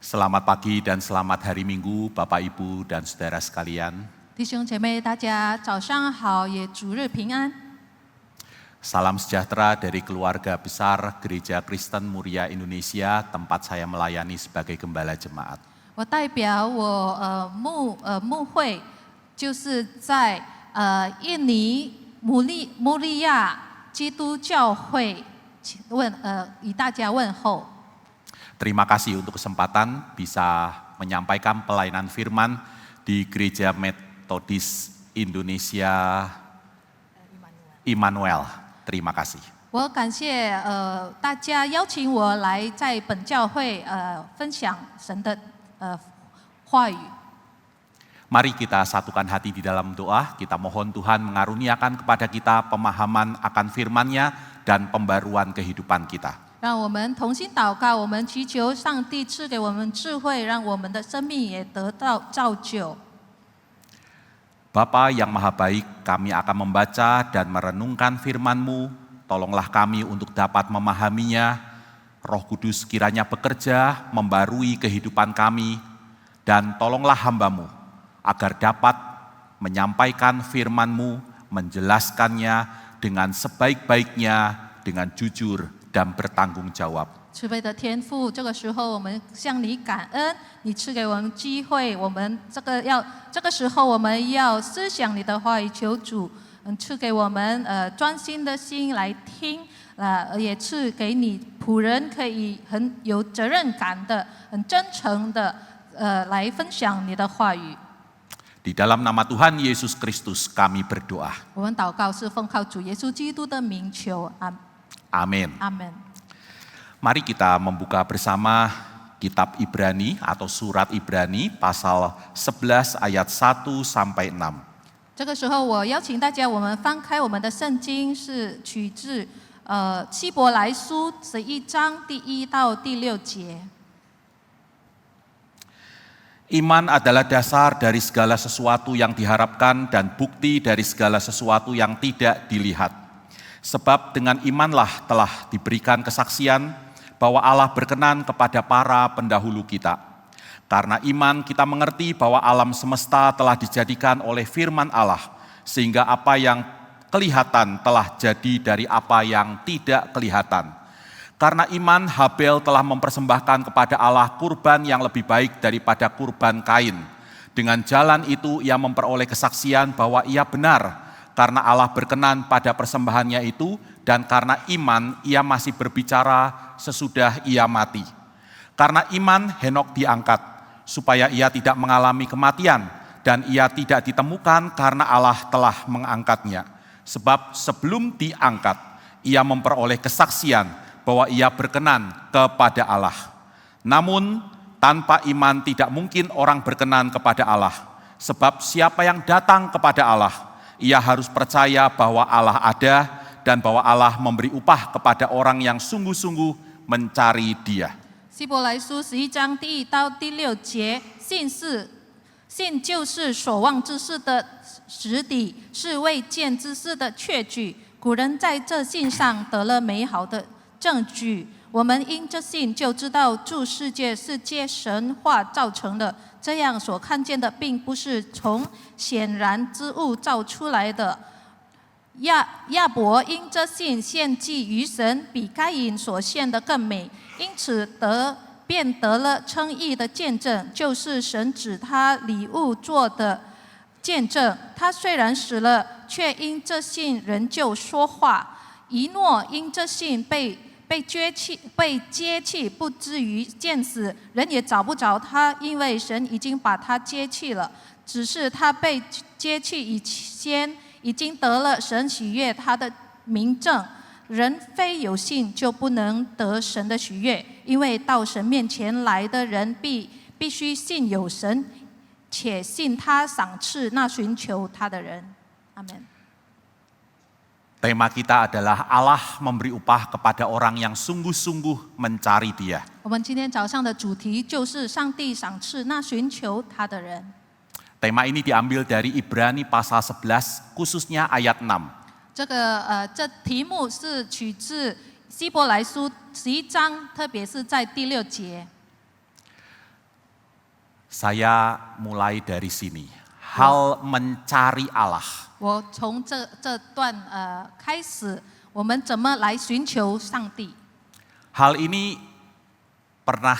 Selamat pagi dan selamat hari Minggu, Bapak, Ibu, dan saudara sekalian. 弟兄姐妹，大家早上好，也主日平安。 Salam sejahtera dari keluarga besar Gereja Kristen Muria Indonesia, tempat saya melayani sebagai gembala jemaat. 我代表牧会，就是在印尼穆利亚基督教会与大家问候。 Terima kasih untuk kesempatan bisa menyampaikan pelayanan firman di Gereja Metodis Indonesia Immanuel. Terima kasih. 我感谢大家邀请我来在本教会分享神的话语。 Mari kita satukan hati di dalam doa, kita mohon Tuhan mengaruniakan kepada kita pemahaman akan firman-Nya dan pembaruan kehidupan kita. 让我们同心祷告，我们祈求上帝赐给我们智慧，让我们的生命也得到造就。 Bapa yang maha baik, kami akan membaca dan merenungkan firman-Mu. Tolonglah kami untuk dapat memahaminya. Roh Kudus kiranya bekerja, membarui kehidupan kami. Dan tolonglah hamba-Mu agar dapat menyampaikan firman-Mu, menjelaskannya dengan sebaik-baiknya, dengan jujur dan bertanggung jawab. 慈悲的天父，这个时候我们向你感恩，你赐给我们机会，我们这个时候我们要思想你的话语，求主赐给我们专心的心来听，也赐给你仆人可以很有责任感的、很真诚的来分享你的话语。 Di dalam nama Tuhan Yesus Kristus kami berdoa. 我们祷告是奉靠主耶稣基督的名求， Amin. 阿门。 Mari kita membuka bersama kitab Ibrani atau surat Ibrani pasal 11 ayat 1 sampai 6. 这个时候，我邀请大家，我们翻开我们的圣经，是取自希伯来书11章第1到第6节。 Iman adalah dasar dari segala sesuatu yang diharapkan dan bukti dari segala sesuatu yang tidak dilihat. Sebab dengan imanlah telah diberikan kesaksian bahwa Allah berkenan kepada para pendahulu kita. Karena iman kita mengerti bahwa alam semesta telah dijadikan oleh firman Allah, sehingga apa yang kelihatan telah jadi dari apa yang tidak kelihatan. Karena iman Habel telah mempersembahkan kepada Allah kurban yang lebih baik daripada kurban Kain. Dengan jalan itu ia memperoleh kesaksian bahwa ia benar, karena Allah berkenan pada persembahannya itu, dan karena iman ia masih berbicara sesudah ia mati. Karena iman Henok diangkat, supaya ia tidak mengalami kematian, dan ia tidak ditemukan karena Allah telah mengangkatnya. Sebab sebelum diangkat, ia memperoleh kesaksian bahwa ia berkenan kepada Allah. Namun tanpa iman tidak mungkin orang berkenan kepada Allah. Sebab siapa yang datang kepada Allah, ia harus percaya bahwa Allah ada dan bahwa Allah memberi upah kepada orang yang sungguh-sungguh mencari Dia. 希伯来书11章第1到第6节，信就是所望之事的实底，是未见之事的确据。古人在这信上得了美好的证据。我们因这信就知道，诸世界是借神话造成的。这样所看见的，并不是从显然之物造出来的。亚伯因这信献祭于神，比该隐所献的更美，因此便得了称义的见证，就是神指他礼物做的见证。他虽然死了，却因这信仍旧说话。以诺因这信被接去，不至于见死，人也找不着他，因为神已经把他接去了。只是他被接去以前，已经得了神喜悦他的明证。人非有信就不能得神的喜悦，因为到神面前来的人必须信有神，且信他赏赐那寻求他的人。阿门。 Tema kita adalah Allah memberi upah kepada orang yang sungguh-sungguh mencari Dia. 我们今天早上的主题就是上帝赏赐那寻求他的人。 Tema ini diambil dari Ibrani pasal 11, khususnya ayat 6. 这题目是取自希伯来书11章，特别是在第6节。Saya mulai dari sini. Hal mencari Allah. 我从这段开始，我们怎么来寻求上帝？ Hal ini pernah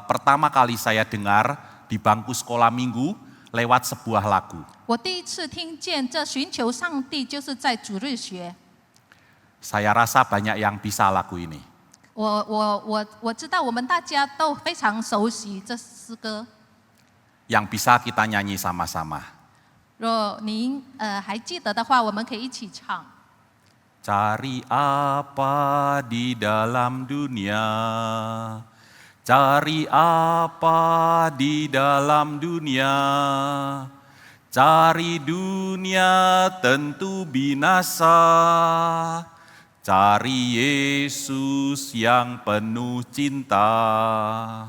pertama kali saya dengar di bangku sekolah minggu lewat sebuah lagu. 我第一次听见这寻求上帝，就是在主日学。 Saya rasa banyak yang bisa lagu ini. 我知道我们大家都非常熟悉这诗歌。 Yang bisa kita nyanyi sama-sama. 若您还记得的话，我们可以一起唱。 Cari apa di dalam dunia? Cari apa di dalam dunia? Cari dunia tentu binasa. Cari Yesus yang penuh cinta.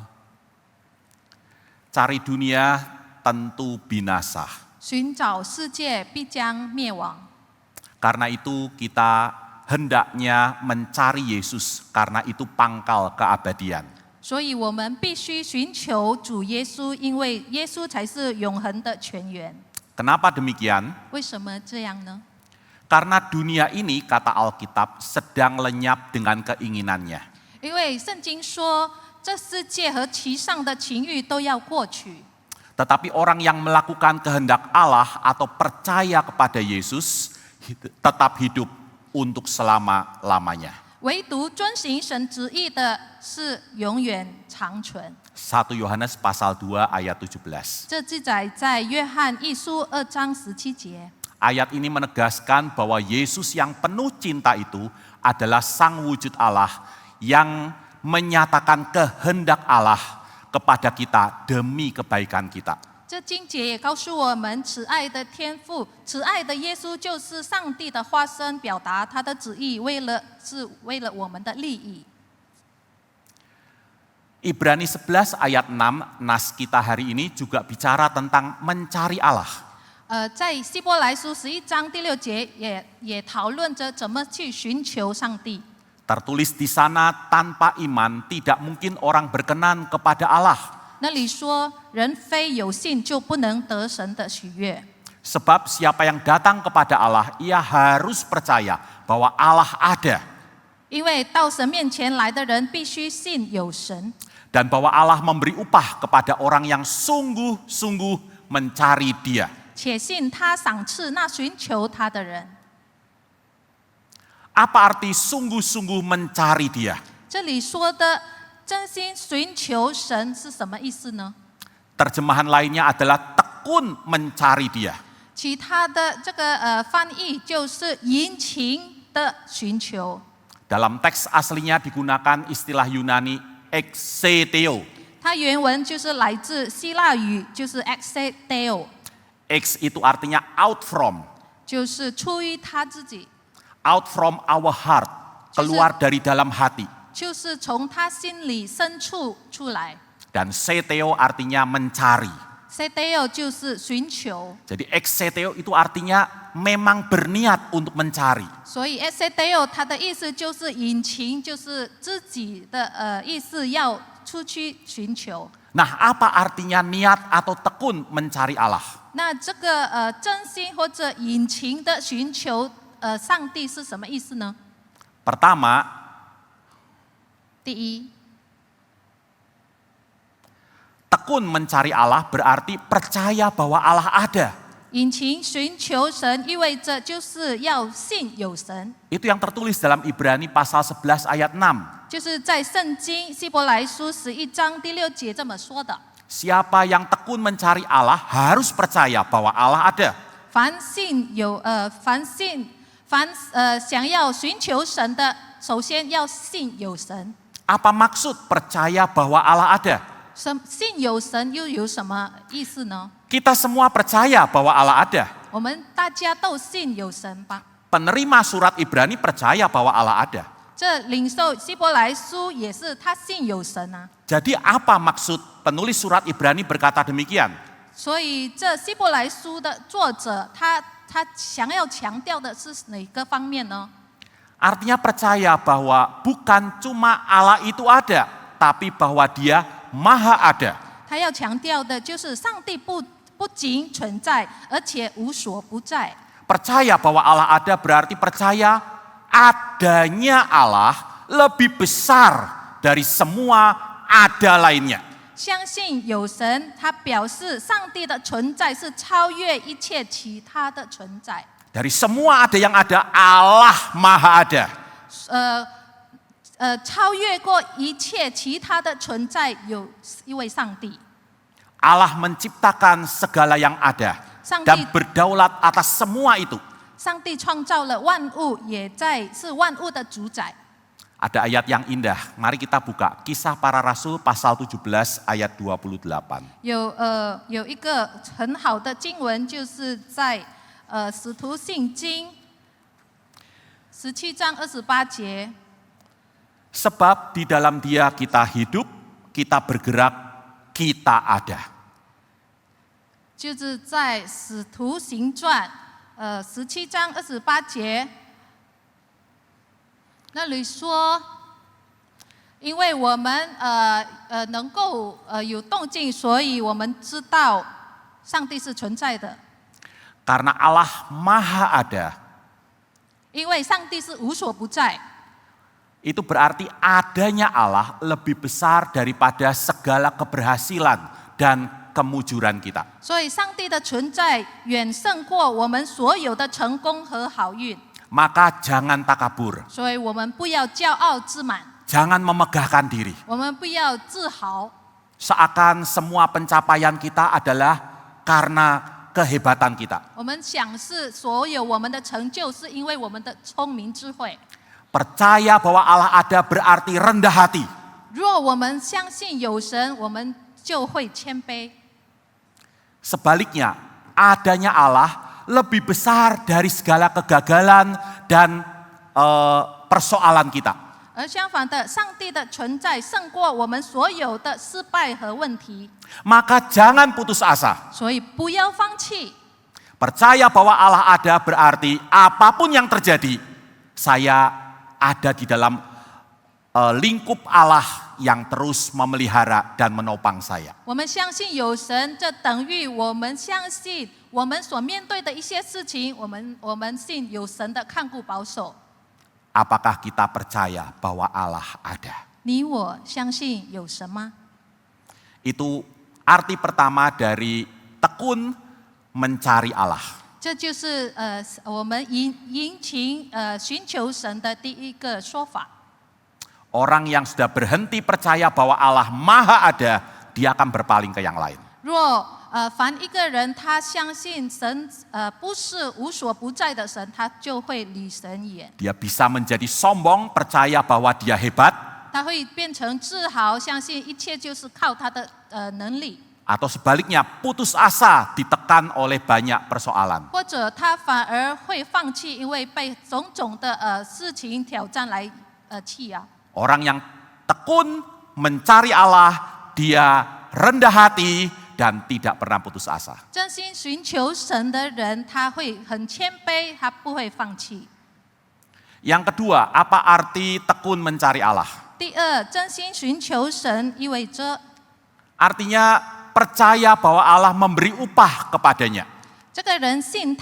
Cari dunia tentu binasa. 寻找世界必将灭亡。 Karena itu kita hendaknya mencari Yesus, karena itu pangkal keabadian. 所以我们必须寻求主耶稣，因为耶稣才是永恒的泉源。 Kenapa demikian? 为什么这样呢？ Karena dunia ini, kata Alkitab, sedang lenyap dengan keinginannya. 因为圣经说，这世界和其上的情欲都要过去， Tetapi orang yang melakukan kehendak Allah atau percaya kepada Yesus tetap hidup untuk selama-lamanya. 唯独遵行神旨意的是永远长存。 1 Yohanes pasal 2 ayat 17. 这记载在约翰一书2章17节。 Ayat ini menegaskan bahwa Yesus yang penuh cinta itu adalah sang wujud Allah yang menyatakan kehendak Allah kepada kita demi kebaikan kita. 这经节也告诉我们，慈爱的天父，慈爱的耶稣就是上帝的化身，表达他的旨意，是为了我们的利益。 Ibrani 11 ayat 6 nas kita hari ini juga bicara tentang mencari Allah. 在希伯来书11章第6节也讨论着怎么去寻求上帝。 Tertulis di sana, tanpa iman tidak mungkin orang berkenan kepada Allah. 那里说，人非有信就不能得神的喜悦。 Sebab siapa yang datang kepada Allah, ia harus percaya bahwa Allah ada. 因为到神面前来的人必须信有神， Dan bahwa Allah memberi upah kepada orang yang sungguh-sungguh mencari Dia. 且信他赏赐那寻求他的人。 Apa arti sungguh-sungguh mencari Dia? 这里说的真心寻求神是什么意思呢？ Terjemahan lainnya adalah tekun mencari Dia. 其他的这个翻译就是殷勤的寻求。 Dalam teks aslinya digunakan istilah Yunani exeteo. 它原文就是来自希腊语，就是 exeteo， Ex itu artinya out from. 就是出于他自己， Out from our heart. Keluar dari dalam hati. 就是从他心里深处出来。 Dan seteo artinya mencari. seteo 就是寻求， Jadi exeteo itu artinya memang berniat untuk mencari. 所以 seteo 它的意思就是殷勤，就是自己的意思要出去寻求。 Nah, apa artinya niat atau tekun mencari Allah? 那这个真心或者殷勤的寻求上帝是什么意思呢？ Pertama, 第一， tekun mencari Allah berarti percaya bahwa Allah ada. 殷勤寻求神意味着就是要信有神， Itu yang tertulis dalam Ibrani pasal 11 ayat 6. 就是在圣经希伯来书11章第6节这么说的。 Siapa yang tekun mencari Allah harus percaya bahwa Allah ada. 凡想要寻求神的，首先要信有神。 Apa maksud percaya bahwa Allah ada? 信有神又有什么意思呢？ Kita semua percaya bahwa Allah ada. 我们大家都信有神吧？ Penerima surat Ibrani percaya bahwa Allah ada. 这领受希伯来书也是他信有神啊。 Jadi apa maksud penulis surat Ibrani berkata demikian? 所以这希伯来书的作者他想要强调的是哪个方面呢？ Artinya percaya bahwa bukan cuma Allah itu ada, tapi bahwa Dia maha ada. 他要强调的就是上帝不仅存在，而且无所不在。 Percaya bahwa Allah ada berarti percaya adanya Allah lebih besar dari semua ada lainnya. 相信有神，他表示上帝的存在是超越一切其他的存在。 Dari semua ada yang ada, Allah Maha ada. 超越过一切其他的存在，有一位上帝。 Allah menciptakan segala yang ada dan berdaulat atas semua itu. 上帝创造了万物，是万物的主宰。 Ada ayat yang indah, mari kita buka Kisah Para Rasul pasal 17 ayat 28. 有一个很好的经文，就是在使徒信经17章28节。 Sebab di dalam Dia kita hidup, kita bergerak, kita ada. 就是在使徒行传17章28节。 那里说，因为我们能够有动静，所以我们知道上帝是存在的。 Karena Allah Maha ada. 因为上帝是无所不在， Itu berarti adanya Allah lebih besar daripada segala keberhasilan dan kemujuran kita. 所以上帝的存在远胜过我们所有的成功和好运。 Maka jangan takabur. 所以我们不要骄傲自满， Jangan memegahkan diri. 我们不要自豪， Seakan semua pencapaian kita adalah karena kehebatan kita. 我们想是所有我们的成就是因为我们的聪明智慧。 Percaya bahwa Allah ada berarti rendah hati. 若我们相信有神，我们就会谦卑。 Sebaliknya, adanya Allah lebih besar dari segala kegagalan dan persoalan kita. 而相反的，上帝的存在胜过我们所有的失败和问题， Maka jangan putus asa. 所以不要放弃。 Percaya bahwa Allah ada berarti apapun yang terjadi, saya ada di dalam lingkup Allah yang terus memelihara dan menopang saya. 我们相信有神，这等于我们相信我们所面对的一些事情，我们信有神的看顾保守。 Apakah kita percaya bahwa Allah ada? 你我相信有神吗？ Itu arti pertama dari tekun mencari Allah. 这就是我们寻求神的第一个说法。 Orang yang sudah berhenti percaya bahwa Allah Maha ada, dia akan berpaling ke yang lain. 若凡一个人他相信神不是无所不在的神，他就会离神远。 Dia bisa menjadi sombong, percaya bahwa dia hebat, 他会变成自豪，相信一切就是靠他的能力。 atau sebaliknya putus asa, ditekan oleh banyak persoalan. 或者他反而会放弃，因为被种种的事情挑战来气压。 Orang yang tekun mencari Allah, dia rendah hati dan tidak pernah putus asa. 真心寻求神的人，他会很谦卑，他不会放弃。 Yang kedua, apa arti tekun mencari Allah? 第二，真心寻求神意味着 Artinya percaya bahwa Allah memberi upah kepadanya. 这个人信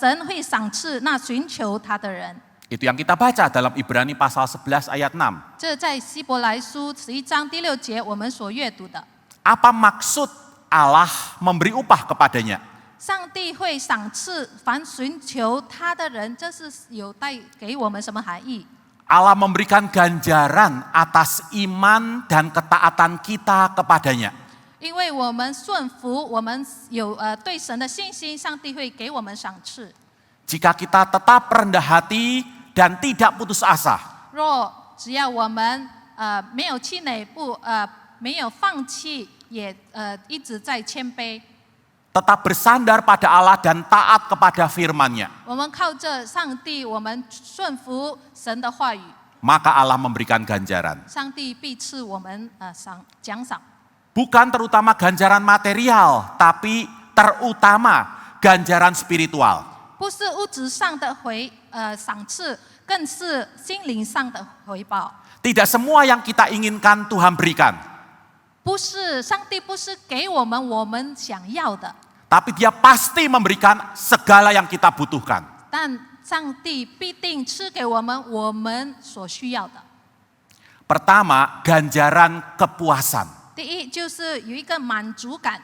神会赏赐那寻求他的人。 Itu yang kita baca dalam Ibrani pasal 11 ayat 6. 这在希伯来书11章第6节我们所阅读的。 Apa maksud Allah memberi upah kepadanya? 上帝会赏赐凡寻求他的人，这是有带给我们什么含义？ Allah memberikan ganjaran atas iman dan ketaatan kita kepadanya. 因为我们顺服，我们有对神的信心，上帝会给我们赏赐。 Jika kita tetap rendah hati dan tidak putus asa, 若只要我们没有气馁，没有放弃，也一直在谦卑， tetap bersandar pada Allah dan taat kepada firman-Nya, 我们靠着上帝，我们顺服神的话语， maka Allah memberikan ganjaran. 上帝必赐我们奖赏。 Bukan terutama ganjaran material, tapi terutama ganjaran spiritual. 不是物质上的赏赐，更是心灵上的回报。 Tidak semua yang kita inginkan Tuhan berikan. 不是上帝不是给我们我们想要的， tapi Dia pasti memberikan segala yang kita butuhkan. 但上帝必定赐给我们我们所需要的。 Pertama, ganjaran kepuasan. 第一就是有一个满足感，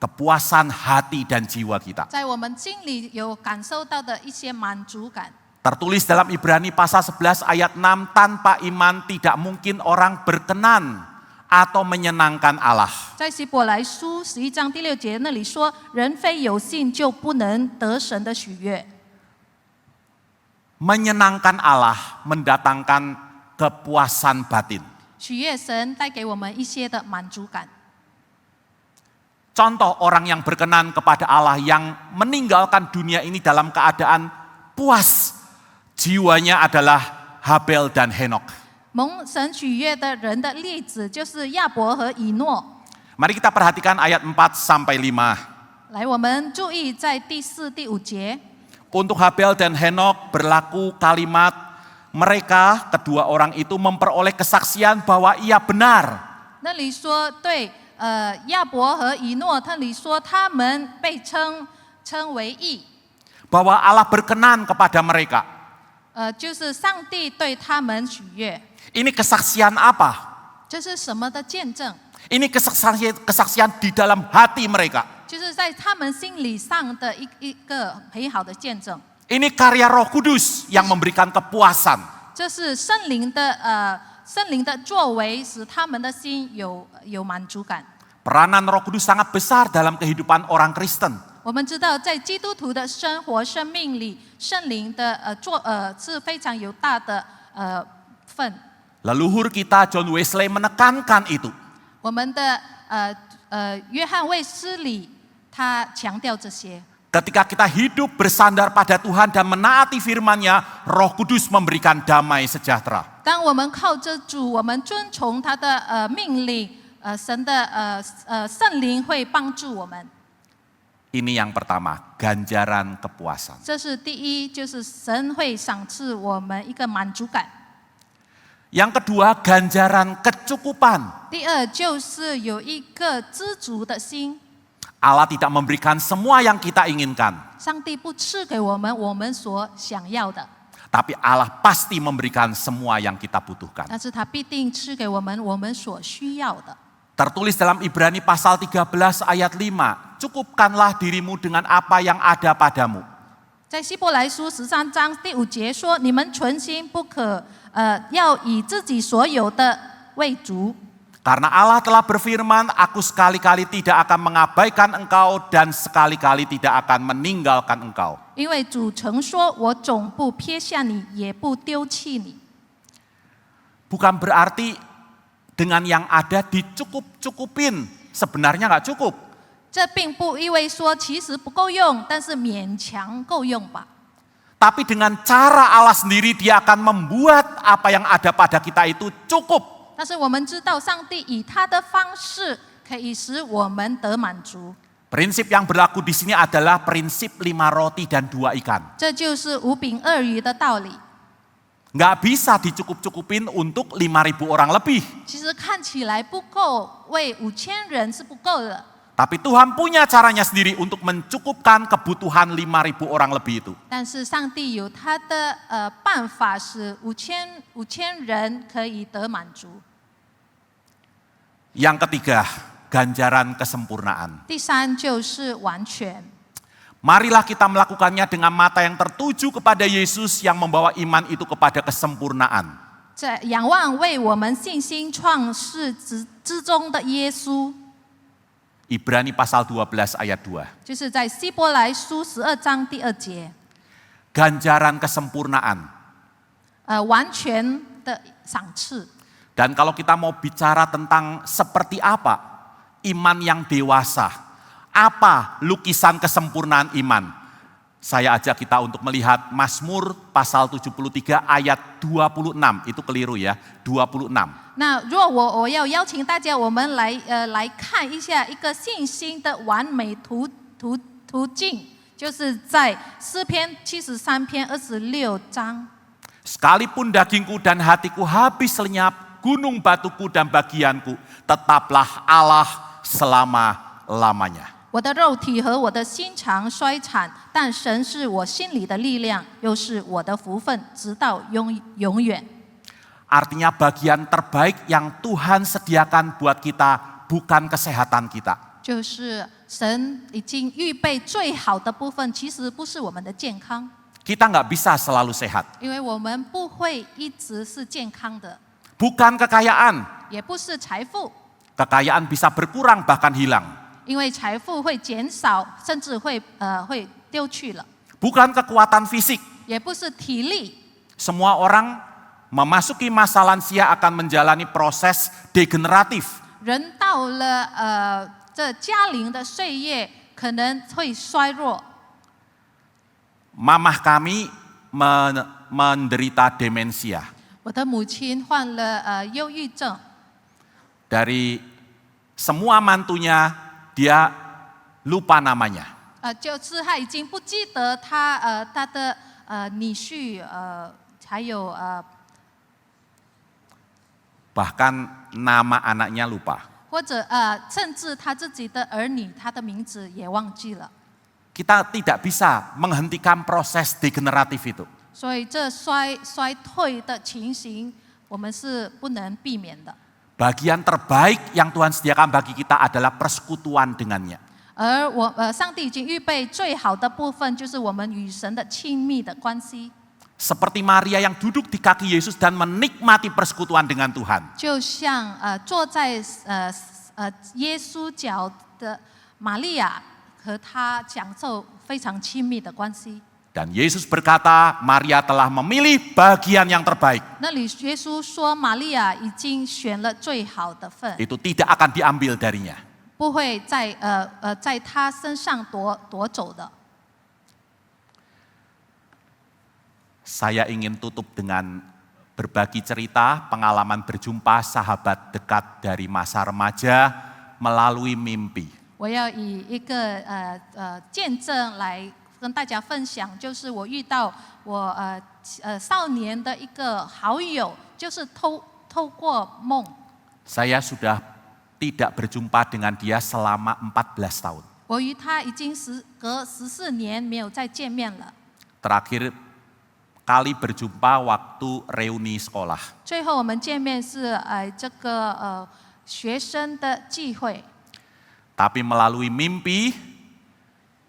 Kepuasan hati dan jiwa kita. 在我们心里有感受到的一些满足感。 Tertulis dalam Ibrani pasal 11 ayat 6, tanpa iman tidak mungkin orang berkenan atau menyenangkan Allah. 在希伯来书11章第6节那里说，人非有信就不能得神的喜悦。 Menyenangkan Allah mendatangkan kepuasan batin. 喜悦神带给我们一些的满足感。 Contoh orang yang berkenan kepada Allah yang meninggalkan dunia ini dalam keadaan puas. Jiwanya adalah Habel dan Henok. 蒙神喜悦的人的例子就是亚伯和以诺。 Mari kita perhatikan ayat 4 sampai 5. 来，我们注意在第4、第5节。 Untuk Habel dan Henok berlaku kalimat mereka kedua orang itu memperoleh kesaksian bahwa ia benar. 那里说对，亚伯和以诺，那里说他们被称为义， Bahwa Allah berkenan kepada mereka. 就是上帝对他们喜悦。 Ini kesaksian apa? 这是什么的见证？ Ini kesaksian di dalam hati mereka. 就是在他们心理上的一个美好的见证。 Ini karya Roh Kudus yang memberikan kepuasan. 这是圣灵的作为，使他们的心有满足感。 Peranan Roh Kudus sangat besar dalam kehidupan orang Kristen. 我们知道，在基督徒的生活生命里，圣灵的是非常有大的份。 Leluhur kita John Wesley menekankan itu. 我们的约翰卫斯理他强调这些。 Ketika kita hidup bersandar pada Tuhan dan menaati firman-Nya, Roh Kudus memberikan damai sejahtera. 当我们靠着主，我们遵从他的命令，神的圣灵会帮助我们。 Ini yang pertama, ganjaran kepuasan. 这是第一，就是神会赏赐我们一个满足感。 Yang kedua, ganjaran kecukupan. 第二就是有一个知足的心。 Allah tidak memberikan semua yang kita inginkan. 上帝不赐给我们所想要的， Tapi Allah pasti memberikan semua yang kita butuhkan. 但是他必定赐给我们所需要的。 Tertulis dalam Ibrani pasal 13 ayat 5. Cukupkanlah dirimu dengan apa yang ada padamu. 在希伯来书13章第5节说：“你们存心不可，要以自己所有的为足。” Karena Allah telah berfirman, aku sekali-kali tidak akan mengabaikan engkau dan sekali-kali tidak akan meninggalkan engkau. 因为主曾说：“我总不撇下你，也不丢弃你。” Bukan berarti dengan yang ada dicukup-cukupin. Sebenarnya nggak cukup. 这并不意味说其实不够用，但是勉强够用吧。 Tapi dengan cara Allah sendiri dia akan membuat apa yang ada pada kita itu cukup. 但是我们知道，上帝以他的方式可以使我们得满足。 Prinsip yang berlaku di sini adalah prinsip 5 roti dan 2 ikan. 这就是5饼2鱼的道理。 Nggak bisa dicukup-cukupin untuk 5.000 orang lebih. 其实看起来不够，为5000人是不够的。 Tapi Tuhan punya caranya sendiri untuk mencukupkan kebutuhan 5.000 orang lebih itu. 但是上帝有他的办法，使5000人可以得满足。 Yang ketiga, ganjaran kesempurnaan. 第三就是完全。 Marilah kita melakukannya dengan mata yang tertuju kepada Yesus yang membawa iman itu kepada kesempurnaan. 在仰望为我们信心创世之中的耶稣， Ibrani pasal 12 ayat 2. 就是在希伯来书12章第2节， Ganjaran kesempurnaan. 完全的赏赐。 Dan kalau kita mau bicara tentang seperti apa iman yang dewasa, apa lukisan kesempurnaan iman? Saya ajak kita untuk melihat Mazmur pasal 73 ayat 26. Itu keliru ya, 26. 那如果我要邀请大家，我们来看一下一个信心的完美途径，就是在诗篇73篇26章。 Sekalipun dagingku dan hatiku habis lenyap, gunung batuku dan bagianku, tetaplah Allah selama-lamanya. 我的肉体和我的心肠衰残，但神是我心里的力量，又是我的福分，直到永远。 Artinya bagian terbaik yang Tuhan sediakan buat kita bukan kesehatan kita. 就是神已经预备最好的部分，其实不是我们的健康， Kita nggak bisa selalu sehat. 因为我们不会一直是健康的， Bukan kekayaan. 也不是财富， Kekayaan bisa berkurang bahkan hilang. 因为财富会减少，甚至会丢去了， Bukan kekuatan fisik. 也不是体力。 Semua orang memasuki masa lansia akan menjalani proses degeneratif. 人到了这加龄的岁月，可能会衰弱。 Mamah kami menderita demensia. 我的母亲患了忧郁症， Dari semua mantunya, dia lupa namanya. 就是她已经不记得她的女婿还有Bahkan nama anaknya lupa. 或者甚至她自己的儿女，她的名字也忘记了。 Kita tidak bisa menghentikan proses degeneratif itu. 所以这衰退的情形，我们是不能避免的。 Bagian terbaik yang Tuhan sediakan bagi kita adalah persekutuan dengannya. 而上帝已经预备最好的部分，就是我们与神的亲密的关系。 Seperti Maria yang duduk di kaki Yesus dan menikmati persekutuan dengan Tuhan. 就像坐在耶稣脚的玛利亚，和他享受非常亲密的关系。 Dan Yesus berkata, Maria telah memilih bagian yang terbaik. 那里耶稣说，玛利亚已经选了最好的份， Itu tidak akan diambil darinya. 不会在他身上夺走的。 Saya ingin tutup dengan berbagi cerita pengalaman berjumpa sahabat dekat dari masa remaja melalui mimpi. 我要以一个见证来跟大家分享，就是我遇到我少年的一个好友，就是透过梦。 Saya sudah tidak berjumpa dengan dia selama 14 tahun. 我与他已经隔14年没有再见面了。 Terakhir kali berjumpa waktu reuni sekolah. 最后我们见面是这个学生的聚会。 Tapi melalui mimpi,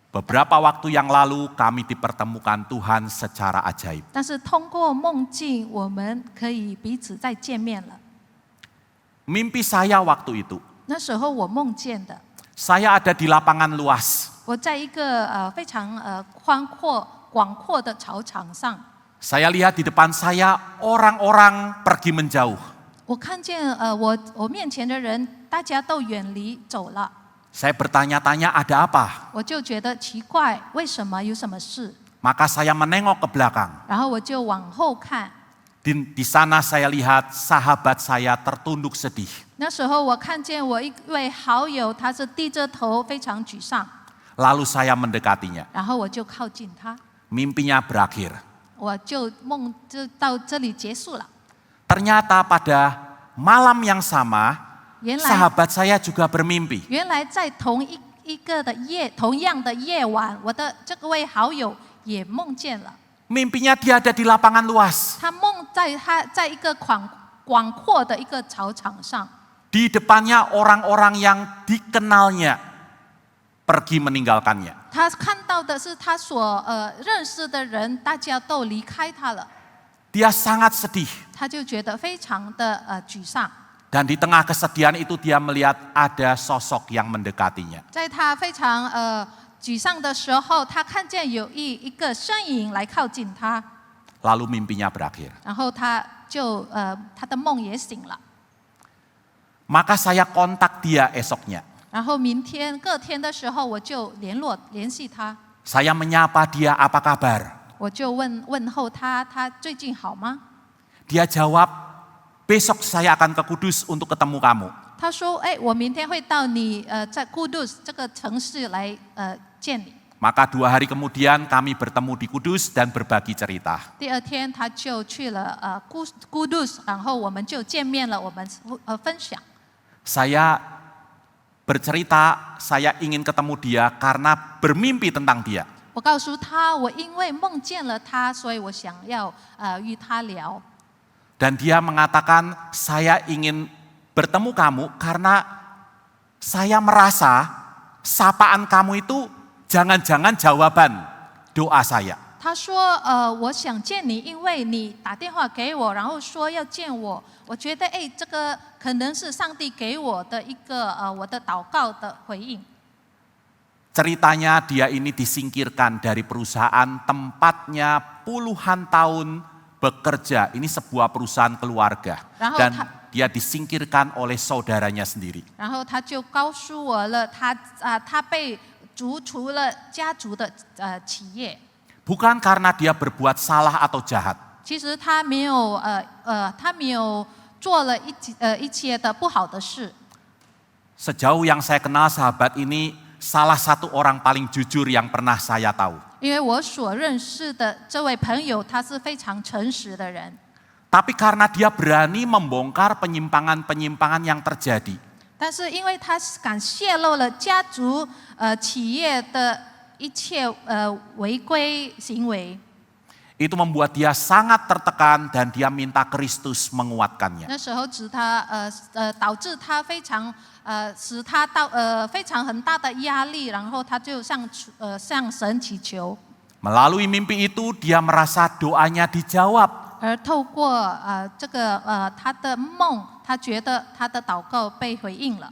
beberapa waktu yang lalu kami dipertemukan Tuhan secara ajaib. 但是通过梦境，我们可以彼此再见面了。 Mimpi saya waktu itu, 那时候我梦见的， saya ada di lapangan luas. 我在一个非常广阔的草场上， Saya lihat di depan saya orang-orang pergi menjauh. 我看见我面前的人，大家都远离走了， Saya bertanya-tanya ada apa? 我就觉得奇怪，为什么有什么事？ Maka saya menengok ke belakang. 然后我就往后看， Di sana saya lihat sahabat saya tertunduk sedih. 那时候我看见我一位好友，他是低着头，非常沮丧， Lalu saya mendekatinya. 然后我就靠近他， Mimpinya berakhir. 我就到这里结束了。 Ternyata pada malam yang sama, 原来 sahabat saya juga bermimpi. 原来在同样的夜晚，我的这位好友也梦见了。 Mimpinya dia ada di lapangan luas. 他在一个广阔的一个草场上， Di depannya orang-orang yang dikenalnya pergi meninggalkannya. 他看到的是他所认识的人，大家都离开他了， Dia sangat sedih. 他就觉得非常的沮丧。 Dan di tengah kesedihan itu dia melihat ada sosok yang mendekatinya. 在他非常沮丧的时候，他看见有一个身影来靠近他， Lalu mimpinya berakhir. 然后他的梦也醒了。 Maka saya kontak dia esoknya. 然后隔天的时候，我就联系他， Saya menyapa dia, apa kabar? 我就问候他最近好吗？ Dia jawab, besok saya akan ke Kudus untuk ketemu kamu. 他说：“我明天会到你在Kudus这个城市来见你。” Maka 2 hari kemudian kami bertemu di Kudus dan berbagi cerita. 第二天他就去了Kudus，然后我们就见面了，我们分享。 Saya bercerita, saya ingin ketemu dia karena bermimpi tentang dia. 我告诉他，我因为梦见了他，所以我想要与他聊。 Dan dia mengatakan, saya ingin bertemu kamu karena saya merasa sapaan kamu itu jangan-jangan jawaban doa saya. 他说：“我想见你，因为你打电话给我，然后说要见我。我觉得，这个可能是上帝给我的一个我的祷告的回应。” Ceritanya dia ini disingkirkan dari perusahaan tempatnya puluhan tahun bekerja. Ini sebuah perusahaan keluarga. Dan dia disingkirkan oleh saudaranya sendiri. 然后他就告诉我了，他被逐出了家族的企业。 Bukan karena dia berbuat salah atau jahat. 其实他没有做了一切的不好的事。 Sejauh yang saya kenal sahabat ini salah satu orang paling jujur yang pernah saya tahu. 因为我所认识的这位朋友，他是非常诚实的人。 Tapi karena dia berani membongkar penyimpangan-penyimpangan yang terjadi. 但是因为他敢泄露了家族企业的一切违规行为， Itu membuat dia sangat tertekan dan dia minta Kristus menguatkannya. 那时候导致他非常使他非常很大的压力，然后他就向神祈求。 Melalui mimpi itu dia merasa doanya dijawab. 而透过他的梦，他觉得他的祷告被回应了。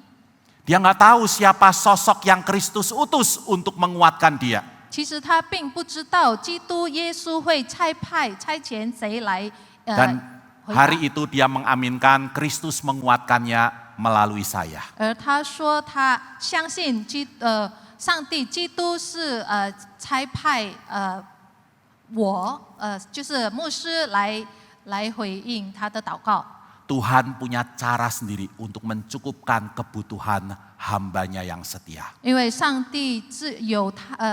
Dia nggak tahu siapa sosok yang Kristus utus untuk menguatkan dia. 其实他并不知道基督耶稣会差遣谁来 Dan hari itu dia mengaminkan Kristus menguatkannya melalui saya. 而他说他相信上帝基督是差派就是牧师来回应他的祷告。 Tuhan punya cara sendiri untuk mencukupkan kebutuhan hambanya yang setia. 因为上帝有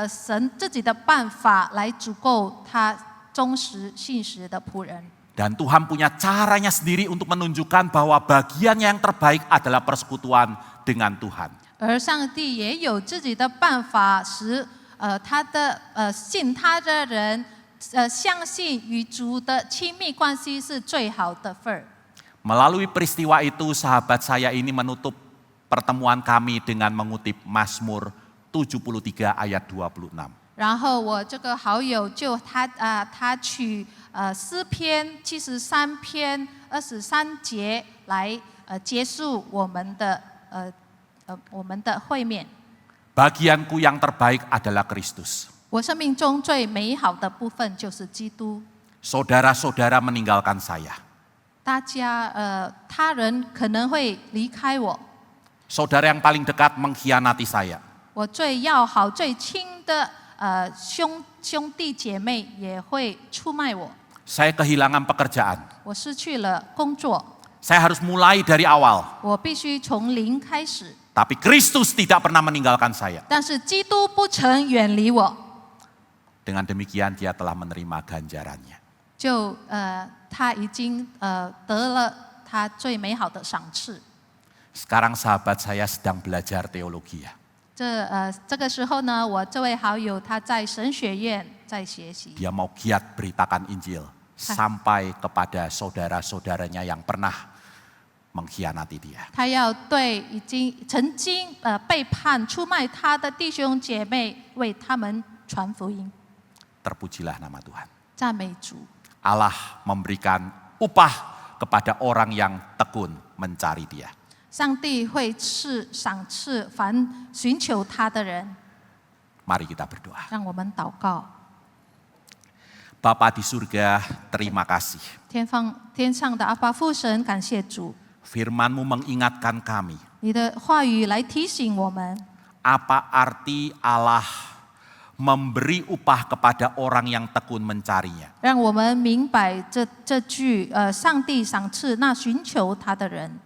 神自己的办法来足够他忠实信实的仆人。 Dan Tuhan punya caranya sendiri untuk menunjukkan bahwa bagiannya yang terbaik adalah persekutuan dengan Tuhan. 而上帝也有自己的办法，使信他的人相信与主的亲密关系是最好的份儿。 Melalui peristiwa itu sahabat saya ini menutup pertemuan kami dengan mengutip Mazmur 73 ayat 26. 然后我这个好友就他取诗篇73篇23节来结束我们的会面。 Bagianku yang terbaik adalah Kristus. 我生命中最美好的部分就是基督。 Saudara-saudara meninggalkan saya. 他人可能会离开我， Saudara yang paling dekat mengkhianati saya. 我最要好、最亲的兄弟姐妹也会出卖我。 Saya kehilangan pekerjaan. 我失去了工作， Saya harus mulai dari awal. 我必须从零开始。 Tapi Kristus tidak pernah meninggalkan saya. 但是基督不曾远离我， Dengan demikian dia telah menerima ganjarannya. 他已经得了他最美好的赏赐。 Sekarang sahabat saya sedang belajar teologi ya. 这个时候呢，我这位好友他在神学院在学习。 Dia mau giat beritakan Injil sampai kepada saudara-saudaranya yang pernah mengkhianati dia. 他要对曾经背叛、出卖他的弟兄姐妹，为他们传福音。 Terpujilah nama Tuhan. 赞美主， Allah memberikan upah kepada orang yang tekun mencari dia. 上帝会赏赐凡寻求他的人。 Mari kita berdoa. 让我们祷告。 Bapa di surga, terima kasih. 天上的阿爸父神，感谢主， Firman-Mu mengingatkan kami. 你的话语来提醒我们， Apa arti Allah memberi upah kepada orang yang tekun mencarinya. 让我们明白这句上帝赏赐那寻求他的人。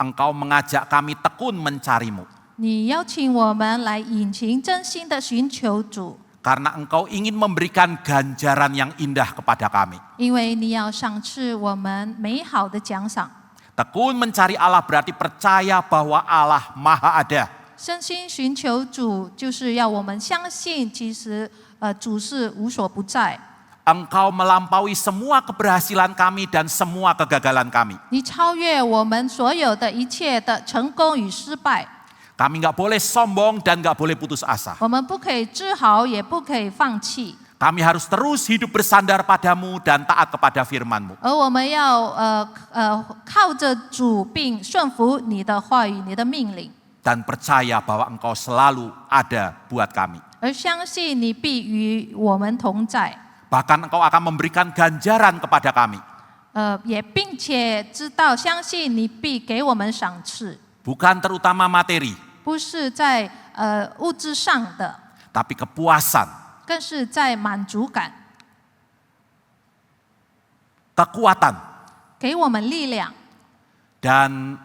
Engkau mengajak kami tekun mencari-Mu. 你邀请我们来殷勤真心的寻求主， Karena Engkau ingin memberikan ganjaran yang indah kepada kami. 因为你要赏赐我们美好的奖赏。 Tekun mencari Allah berarti percaya bahwa Allah Maha Ada. 身心寻求主，就是要我们相信，其实主是无所不在。 Engkau melampaui semua keberhasilan kami dan semua kegagalan kami. 你超越我们所有的一切的成功与失败。 Kami nggak boleh sombong dan nggak boleh putus asa. 我们不可以自豪，也不可以放弃， Kami harus terus hidup bersandar padamu dan taat kepada firman-Mu. 而我们要靠着主，并顺服你的话语、你的命令， Dan percaya bahwa Engkau selalu ada buat kami. 而相信你必与我们同在。 Bahkan Engkau akan memberikan ganjaran kepada kami. 也并且知道相信你必给我们赏赐， Bukan terutama materi, 不是在物质上的， tapi kepuasan, 更是在满足感， kekuatan, 给我们力量， dan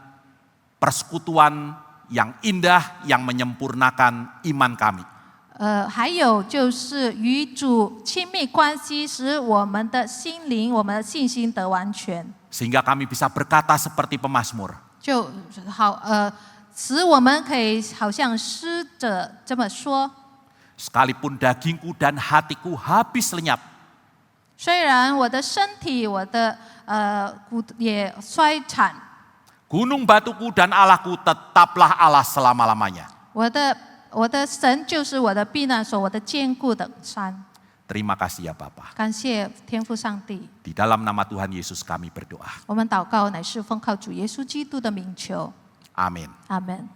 persekutuan yang indah yang menyempurnakan iman kami. 还有就是与主亲密关系，使我们的心灵、我们的信心得完全， Sehingga kami bisa berkata seperti pemazmur. 就好使我们可以好像诗者这么说： Sekalipun dagingku dan hatiku habis lenyap, 虽然我的身体、我的骨也衰残， gunung batuku dan Allahku tetaplah Allah selama-lamanya. 我的神就是我的避难所，我的坚固的山。 Terima kasih ya Bapa. 感谢天父上帝， Di dalam nama Tuhan Yesus kami berdoa. 我们祷告乃是奉靠主耶稣基督的名求， Amin. 阿门。